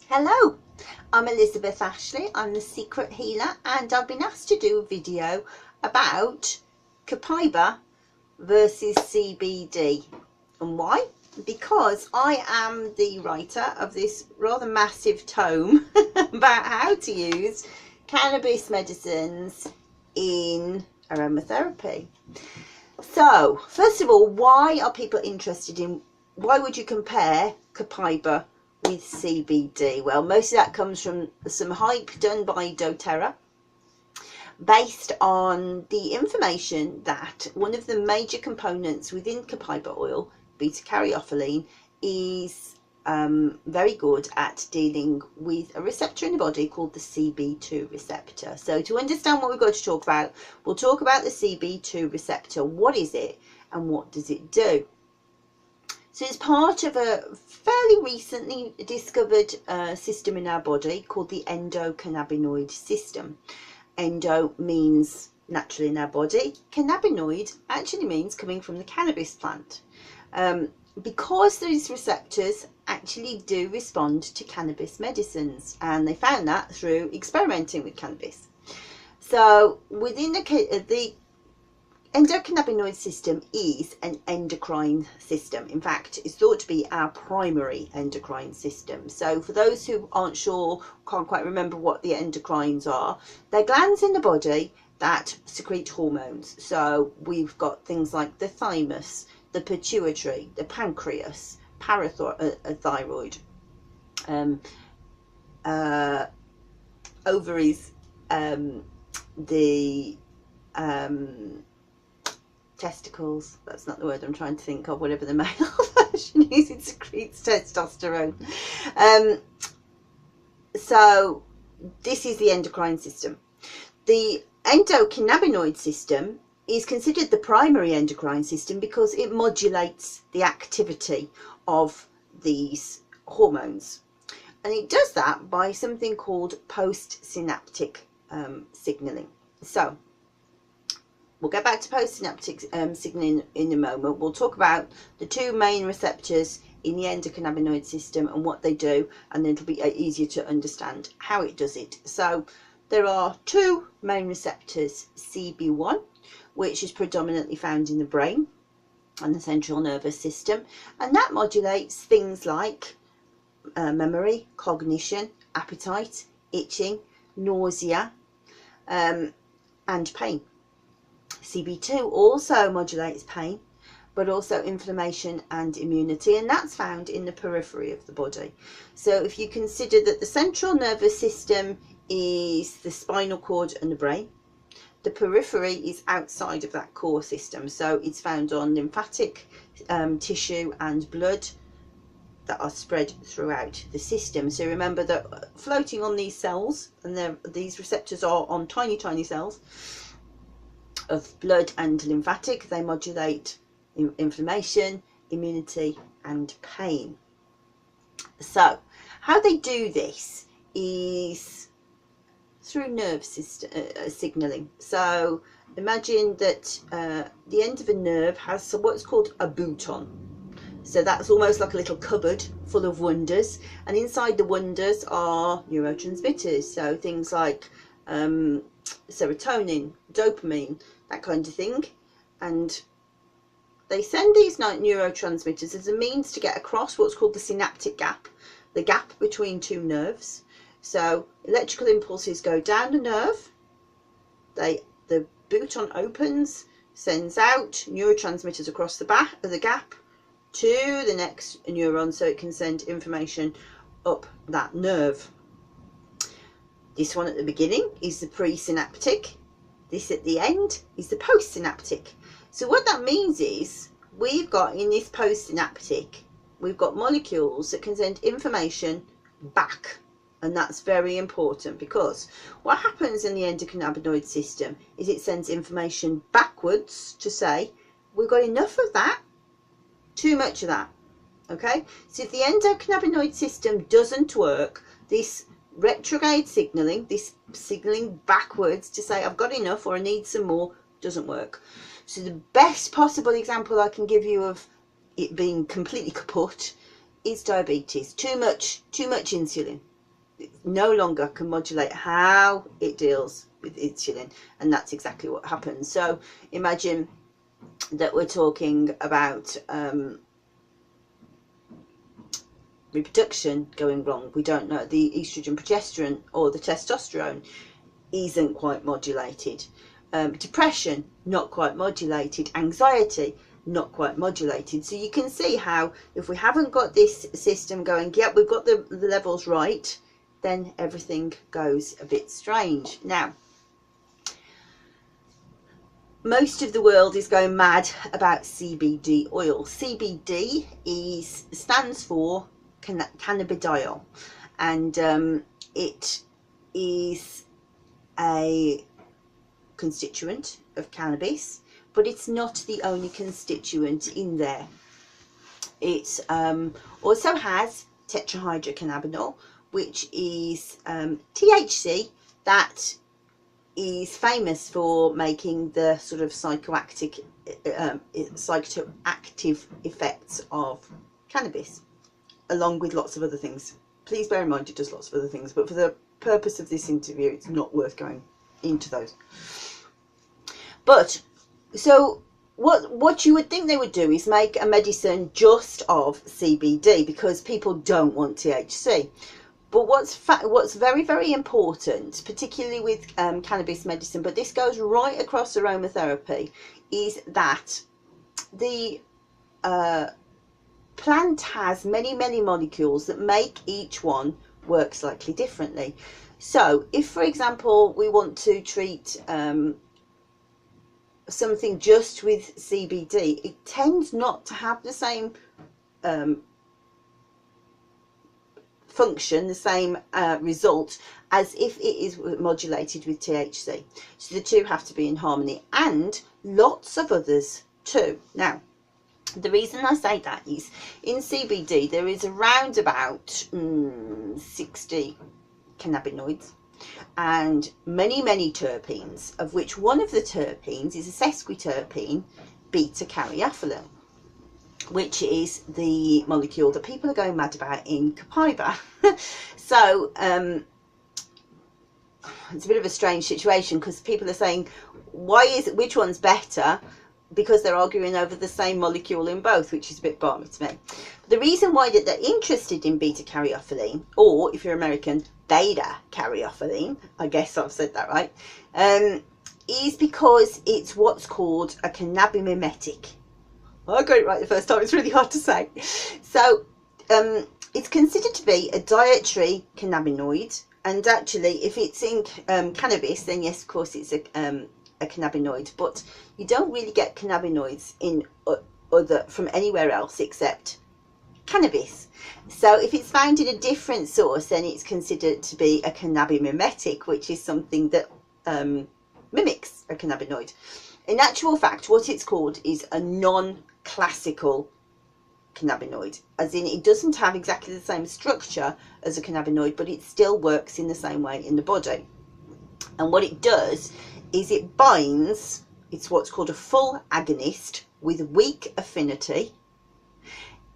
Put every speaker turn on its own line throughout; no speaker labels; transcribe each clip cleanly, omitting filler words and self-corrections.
Hello, I'm Elizabeth Ashley. I'm the Secret Healer, and I've been asked to do a video about Copaiba versus CBD. And why? Because I am the writer of this rather massive tome about how to use cannabis medicines in aromatherapy. So, first of all, why are people interested in, why would you compare Copaiba with CBD? Well, most of that comes from some hype done by doTERRA based on the information that one of the major components within Copaiba oil, Beta-Caryophyllene, is very good at dealing with a receptor in the body called the CB2 receptor. So to understand what we've got to talk about, we'll talk about the CB2 receptor. What is it and what does it do? So it's part of a fairly recently discovered system in our body called the endocannabinoid system. Endo means naturally in our body. Cannabinoid actually means coming from the cannabis plant. Because these receptors actually do respond to cannabis medicines, and they found that through experimenting with cannabis. So within the endocannabinoid system is an endocrine system. In fact, it's thought to be our primary endocrine system. So for those who aren't sure, can't quite remember what the endocrines are, they're glands in the body that secrete hormones. So we've got things like the thymus, the pituitary, the pancreas, parathyroid, ovaries, the testicles, that's not the word I'm trying to think of, whatever the male version is, it secretes testosterone. So this is the endocrine system. The endocannabinoid system is considered the primary endocrine system because it modulates the activity of these hormones. And it does that by something called postsynaptic signaling. So we'll get back to postsynaptic signaling in a moment. We'll talk about the two main receptors in the endocannabinoid system and what they do, and then it'll be easier to understand how it does it. So there are two main receptors, CB1, which is predominantly found in the brain and the central nervous system, and that modulates things like memory, cognition, appetite, itching, nausea, and pain. CB2 also modulates pain, but also inflammation and immunity, and that's found in the periphery of the body. So if you consider that the central nervous system is the spinal cord and the brain, the periphery is outside of that core system, so it's found on lymphatic tissue and blood that are spread throughout the system. So remember that floating on these cells, and these receptors are on tiny cells of blood and lymphatic. They modulate inflammation, immunity and pain. So how they do this is through nerve system signaling. So imagine that the end of a nerve has what's called a bouton. So that's almost like a little cupboard full of wonders, and inside the wonders are neurotransmitters, so things like serotonin, dopamine, that kind of thing, and they send these neurotransmitters as a means to get across what's called the synaptic gap, the gap between two nerves. So electrical impulses go down the nerve, the bouton opens, sends out neurotransmitters across the gap to the next neuron, so it can send information up that nerve. This one at the beginning is the presynaptic, this at the end is the postsynaptic. So what that means is we've got in this postsynaptic, we've got molecules that can send information back, and that's very important because what happens in the endocannabinoid system is it sends information backwards to say we've got enough of that, too much of that. Okay, so if the endocannabinoid system doesn't work, this retrograde signaling, this signaling backwards to say I've got enough or I need some more, doesn't work. So the best possible example I can give you of it being completely kaput is diabetes. Too much insulin. it no longer can modulate how it deals with insulin, and that's exactly what happens. So imagine that we're talking about reproduction going wrong. We don't know, the estrogen, progesterone or the testosterone isn't quite modulated. Depression, not quite modulated. Anxiety, not quite modulated. So you can see how if we haven't got this system going, yep, we've got the levels right, then everything goes a bit strange. Now, most of the world is going mad about CBD oil. CBD stands for cannabidiol, and it is a constituent of cannabis, but it's not the only constituent in there. It also has tetrahydrocannabinol, which is THC that is famous for making the sort of psychoactive effects of cannabis, along with lots of other things. Please bear in mind it does lots of other things, but for the purpose of this interview it's not worth going into those. But so what you would think they would do is make a medicine just of CBD, because people don't want THC. But what's very, very important, particularly with cannabis medicine, but this goes right across aromatherapy, is that the plant has many, many molecules that make each one work slightly differently. So if, for example, we want to treat something just with CBD, it tends not to have the same function, the same result as if it is modulated with THC. So the two have to be in harmony, and lots of others too. Now, the reason I say that is in CBD there is around about 60 cannabinoids and many, many terpenes, of which one of the terpenes is a sesquiterpene, Beta-Caryophyllene, which is the molecule that people are going mad about in Copaiba. So it's a bit of a strange situation, because people are saying, which one's better? Because they're arguing over the same molecule in both, which is a bit balmy to me. The reason why that they're interested in Beta-Caryophyllene, or if you're American, Beta-Caryophyllene, I guess I've said that right, is because it's what's called a cannabimimetic. I got it right the first time, it's really hard to say. So it's considered to be a dietary cannabinoid, and actually if it's in cannabis, then yes, of course it's a cannabinoid, but you don't really get cannabinoids in from anywhere else except cannabis. So if it's found in a different source, then it's considered to be a cannabimimetic, which is something that mimics a cannabinoid. In actual fact, what it's called is a non-classical cannabinoid, as in it doesn't have exactly the same structure as a cannabinoid, but it still works in the same way in the body. And what it does is it binds, it's what's called a full agonist with weak affinity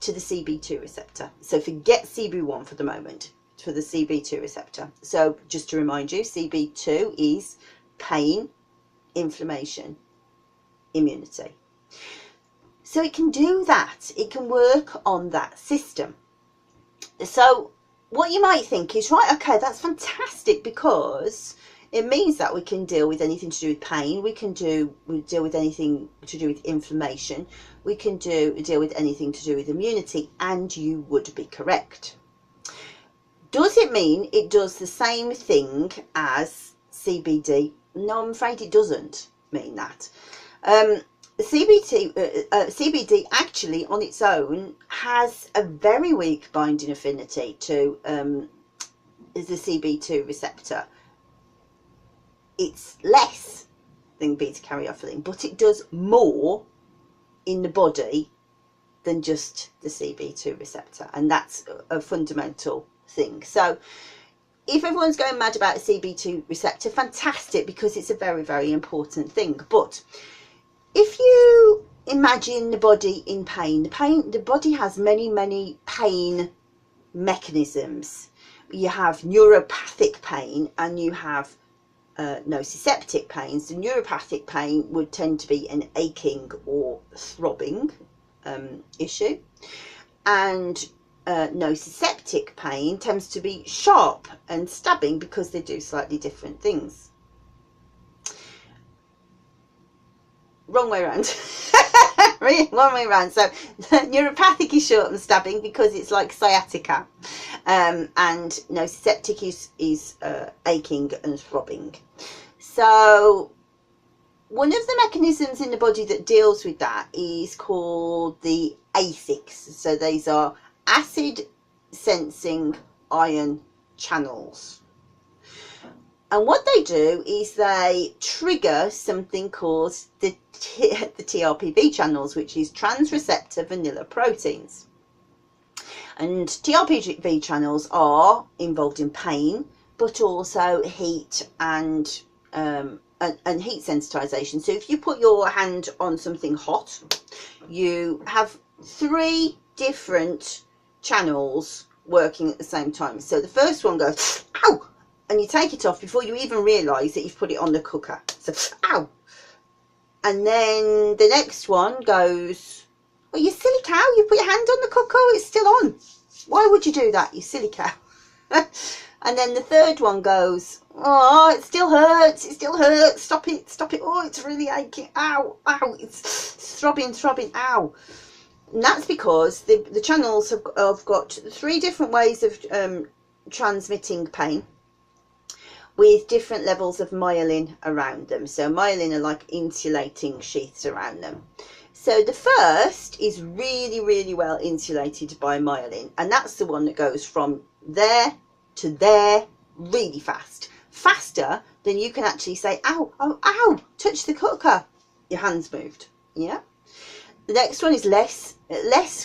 to the CB2 receptor. So forget CB1 for the moment, for the CB2 receptor. So just to remind you, CB2 is pain, inflammation, immunity. So it can do that, it can work on that system. So what you might think is, right, okay, that's fantastic, because it means that we can deal with anything to do with pain, we deal with anything to do with inflammation, we can deal with anything to do with immunity, and you would be correct. Does it mean it does the same thing as CBD? No, I'm afraid it doesn't mean that. CBD actually on its own has a very weak binding affinity to the CB2 receptor. It's less than Beta-Caryophyllene, but it does more in the body than just the CB2 receptor, and that's a fundamental thing. So if everyone's going mad about the CB2 receptor, fantastic, because it's a very, very important thing. But if you imagine the body in pain, the body has many, many pain mechanisms. you have neuropathic pain and you have nociceptic pain. So neuropathic pain would tend to be an aching or throbbing issue, and nociceptic pain tends to be sharp and stabbing because they do slightly different things. Wrong way around. One way around. So neuropathic is short and stabbing because it's like sciatica, and nociceptic is aching and throbbing. So one of the mechanisms in the body that deals with that is called the ASICs. So these are acid sensing ion channels. And what they do is they trigger something called the TRPV channels, which is trans receptor vanilla proteins. And TRPV channels are involved in pain, but also heat and heat sensitization. So if you put your hand on something hot, you have 3 different channels working at the same time. So the first one goes, ow! And you take it off before you even realise that you've put it on the cooker. So, ow! And then the next one goes, well, you silly cow, you put your hand on the cooker, it's still on. Why would you do that, you silly cow? And then the third one goes, oh, it still hurts, stop it, oh, it's really aching, ow, it's throbbing, ow. And that's because the channels have got 3 different ways of transmitting pain, with different levels of myelin around them. So myelin are like insulating sheaths around them. So the first is really, really well insulated by myelin, and that's the one that goes from there to there really fast. Faster than you can actually say, ow, oh, ow, touch the cooker. Your hand's moved. Yeah. The next one is less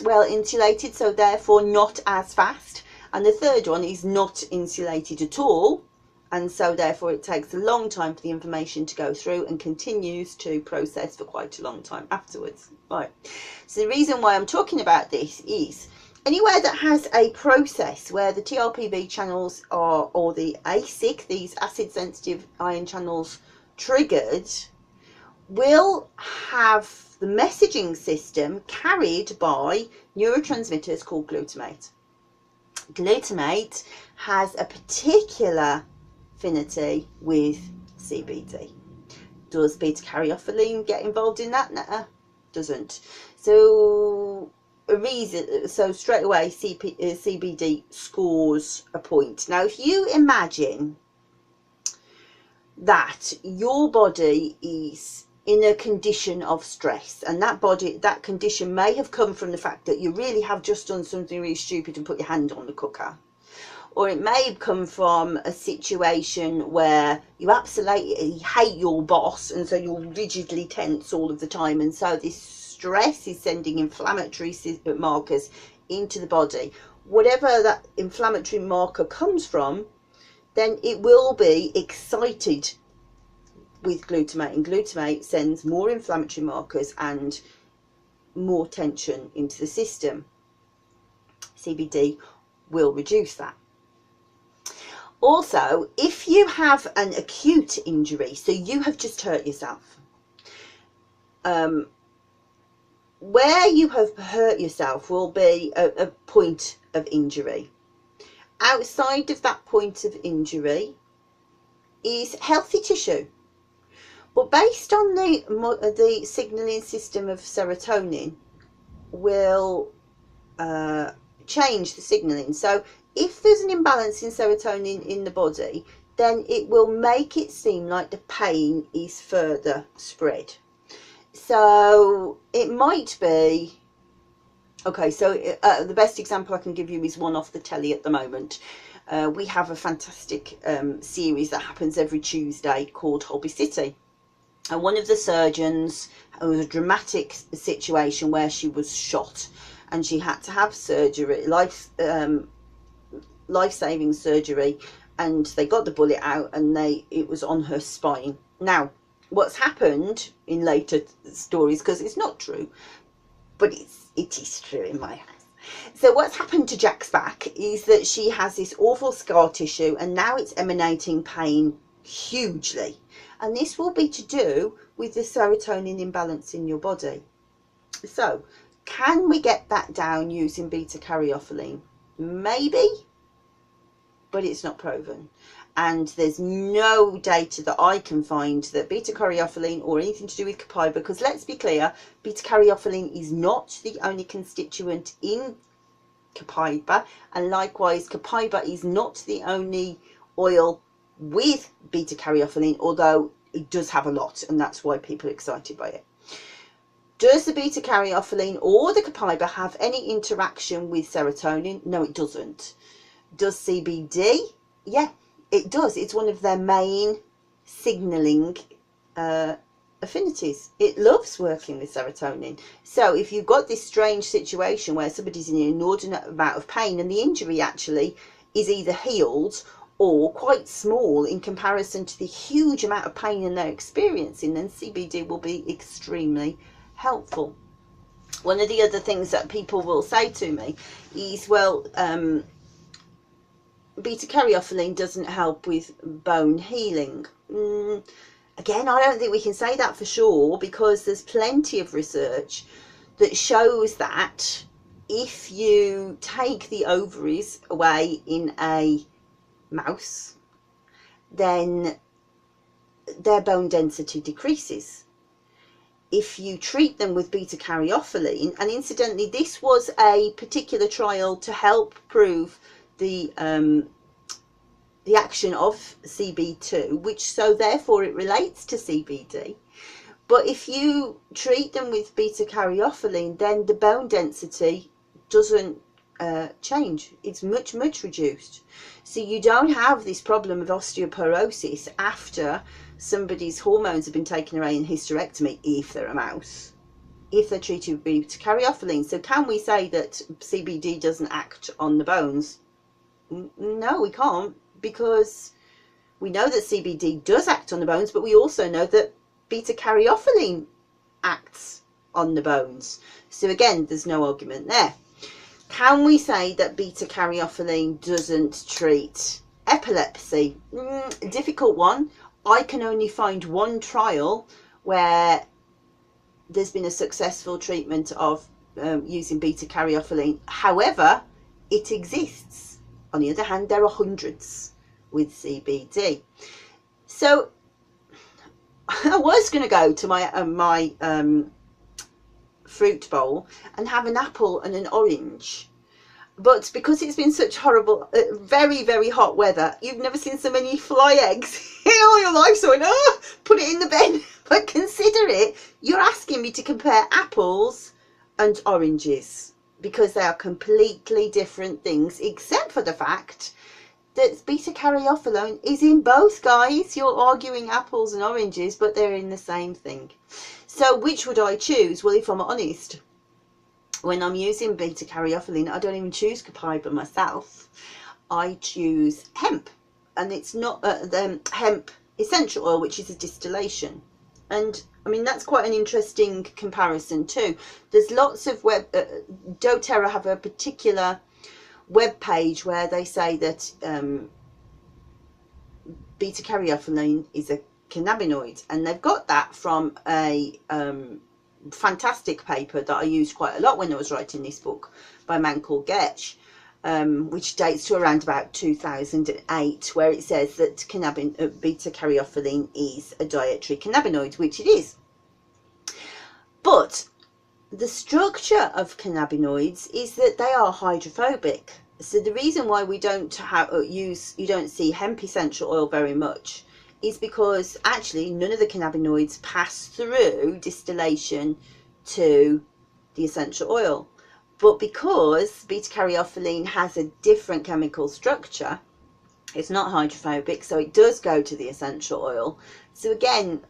well insulated, so therefore not as fast. And the third one is not insulated at all, and so therefore it takes a long time for the information to go through and continues to process for quite a long time afterwards. Right. So the reason why I'm talking about this is anywhere that has a process where the TRPV channels are, or the ASIC, these acid sensitive ion channels, triggered, will have the messaging system carried by neurotransmitters called glutamate. Glutamate has a particular affinity with CBD. Does beta-caryophyllene get involved in that? No, doesn't. So straight away CBD scores a point. Now if you imagine that your body is in a condition of stress, and that condition may have come from the fact that you really have just done something really stupid and put your hand on the cooker, or it may come from a situation where you absolutely hate your boss and so you're rigidly tense all of the time, and so this stress is sending inflammatory markers into the body. Whatever that inflammatory marker comes from, then it will be excited with glutamate, and glutamate sends more inflammatory markers and more tension into the system. CBD will reduce that. Also, if you have an acute injury, so you have just hurt yourself, where you have hurt yourself will be a point of injury. Outside of that point of injury is healthy tissue. But based on the signalling system of serotonin will change the signalling. So if there's an imbalance in serotonin in the body, then it will make it seem like the pain is further spread. So it might be, okay, so the best example I can give you is one off the telly at the moment. We have a fantastic series that happens every Tuesday called Hobby City. And one of the surgeons, it was a dramatic situation where she was shot and she had to have surgery, life-saving surgery, and they got the bullet out and it was on her spine. Now, what's happened in later stories, because it's not true, but it is true in my house, So what's happened to Jack's back is that she has this awful scar tissue, and now it's emanating pain hugely. And this will be to do with the serotonin imbalance in your body. So can we get that down using beta-caryophyllene? Maybe, but it's not proven. And there's no data that I can find that beta-caryophyllene or anything to do with copaiba, because let's be clear, beta-caryophyllene is not the only constituent in copaiba, and likewise copaiba is not the only oil with beta-caryophyllene, although it does have a lot, and that's why people are excited by it. Does the beta-caryophyllene or the copaiba have any interaction with serotonin? No, it doesn't. Does CBD? Yeah, it does. It's one of their main signalling affinities. It loves working with serotonin. So if you've got this strange situation where somebody's in an inordinate amount of pain and the injury actually is either healed or quite small in comparison to the huge amount of pain they're experiencing, then CBD will be extremely helpful. One of the other things that people will say to me is, well, beta-caryophyllene doesn't help with bone healing. Again, I don't think we can say that for sure, because there's plenty of research that shows that if you take the ovaries away in a mouse, then their bone density decreases. If you treat them with beta-caryophyllene, and incidentally this was a particular trial to help prove the action of CB2, which so therefore it relates to CBD. But if you treat them with beta-caryophyllene, then the bone density doesn't change. It's much reduced. So you don't have this problem of osteoporosis after somebody's hormones have been taken away in hysterectomy, if they're a mouse, if they're treated with beta-caryophyllene. So can we say that CBD doesn't act on the bones? No, we can't, because we know that CBD does act on the bones, but we also know that beta-caryophyllene acts on the bones. So again, there's no argument there. Can we say that beta-caryophyllene doesn't treat epilepsy? Difficult one. I can only find one trial where there's been a successful treatment of using beta-caryophyllene. However, it exists. On the other hand, there are hundreds with CBD. So I was going to go to my fruit bowl and have an apple and an orange, but because it's been such horrible, very hot weather, you've never seen so many fly eggs in all your life, so I went, put it in the bin. But consider it, you're asking me to compare apples and oranges, because they are completely different things, except for the fact that beta-caryophyllene is in both, guys. You're arguing apples and oranges, but they're in the same thing. So which would I choose? Well, if I'm honest, when I'm using beta-caryophyllene, I don't even choose copaiba myself. I choose hemp, and it's not the hemp essential oil, which is a distillation. And I mean, that's quite an interesting comparison too. There's lots of doTERRA have a particular web page where they say that beta-caryophyllene is a cannabinoid, and they've got that from a fantastic paper that I used quite a lot when I was writing this book by a man called Getch, which dates to around about 2008, where it says that beta-caryophyllene is a dietary cannabinoid, which it is. But the structure of cannabinoids is that they are hydrophobic. So the reason why we don't you don't see hemp essential oil very much is because actually none of the cannabinoids pass through distillation to the essential oil. But because beta-caryophyllene has a different chemical structure, it's not hydrophobic, so it does go to the essential oil. So again,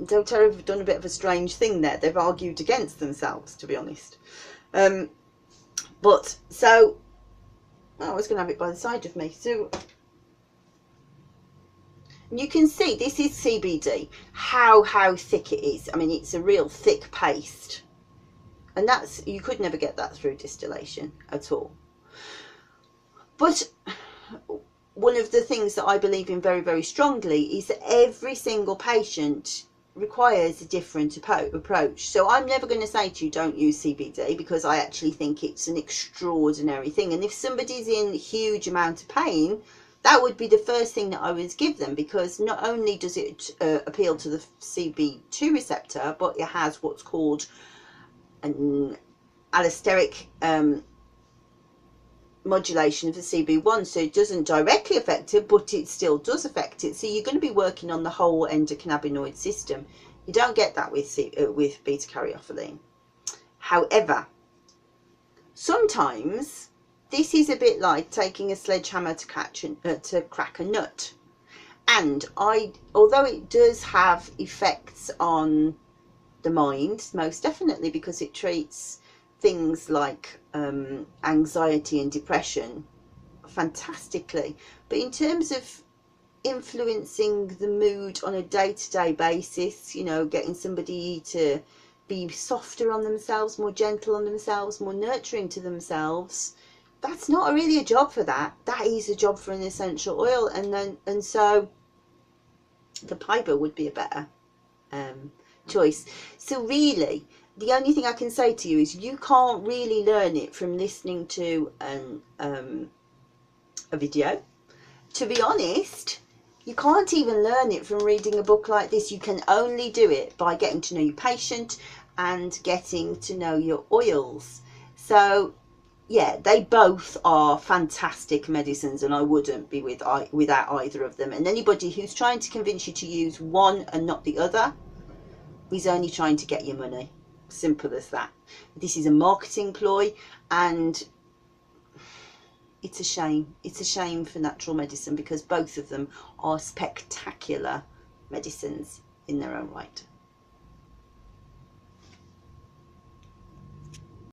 doTERRA have done a bit of a strange thing there. They've argued against themselves, to be honest. But so I was going to have it by the side of me. So you can see this is CBD, how thick it is. I mean, it's a real thick paste. And that's, you could never get that through distillation at all. But one of the things that I believe in very, very strongly is that every single patient requires a different approach. So I'm never going to say to you don't use CBD, because I actually think it's an extraordinary thing. And if somebody's in a huge amount of pain, that would be the first thing that I would give them, because not only does it appeal to the CB2 receptor, but it has what's called an allosteric modulation of the CB1, so it doesn't directly affect it, but it still does affect it. So you're going to be working on the whole endocannabinoid system. You don't get that with beta-caryophyllene. However, sometimes this is a bit like taking a sledgehammer to crack a nut. And although it does have effects on the mind, most definitely, because it treats things like anxiety and depression fantastically, but in terms of influencing the mood on a day-to-day basis, you know, getting somebody to be softer on themselves, more gentle on themselves, more nurturing to themselves, that's not really a job for that. That is a job for an essential oil. And so Copaiba would be a better choice. So really, the only thing I can say to you is you can't really learn it from listening to a video. To be honest, you can't even learn it from reading a book like this. You can only do it by getting to know your patient and getting to know your oils. So yeah, they both are fantastic medicines, and I wouldn't be without either of them. And anybody who's trying to convince you to use one and not the other is only trying to get your money. Simple as that. This is a marketing ploy, and it's a shame. It's a shame for natural medicine, because both of them are spectacular medicines in their own right.